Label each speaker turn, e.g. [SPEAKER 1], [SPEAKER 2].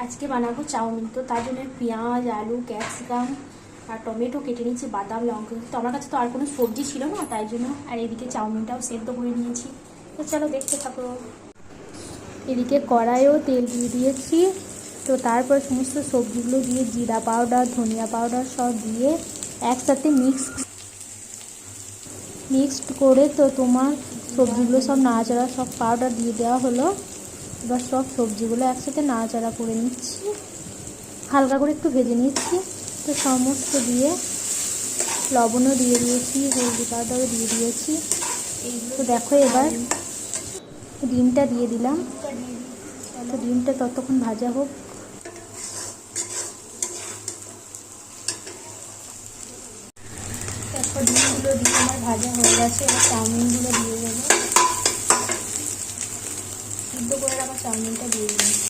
[SPEAKER 1] আজকে বানাবো চাউমিন। তো তার জন্য পেঁয়াজ, আলু, ক্যাপসিকাম আর টমেটো কেটে নিয়েছি, বাদাম, লঙ্কা। তো আমার কাছে তো আর কোনো সবজি ছিল না, তাই জন্য। আর এদিকে চাউমিনটাও সেদ্ধ করে নিয়েছি। তো চলো দেখতে থাকো। এদিকে কড়াইও তেল দিয়ে দিয়েছি। তো তারপর সমস্ত সবজিগুলো দিয়ে জিরা পাউডার, ধনিয়া পাউডার সব দিয়ে একসাথে মিক্সড করে তো তোমার সবজিগুলো সব নাড়াচাড়া সব পাউডার দিয়ে দেওয়া হলো। এবার সব সবজিগুলো একসাথে নাড়াচাড়া করে নিচ্ছি, হালকা করে একটু ভেজে নিচ্ছি। তো সমস্ত দিয়ে লবণও দিয়ে দিয়েছি, হলদি পাউডারও দিয়ে দিয়েছি। তো দেখো এবার ডিমটা দিয়ে দিলাম। তো ডিমটা ততক্ষণ ভাজা হোক। তারপর ডিমগুলো দিয়ে আমার ভাজা হয়ে গেছে। এবার চাউমিনগুলো দিয়ে দেবো, সিদ্ধ করে রাখা চাউমিনটা দিয়ে দেবো।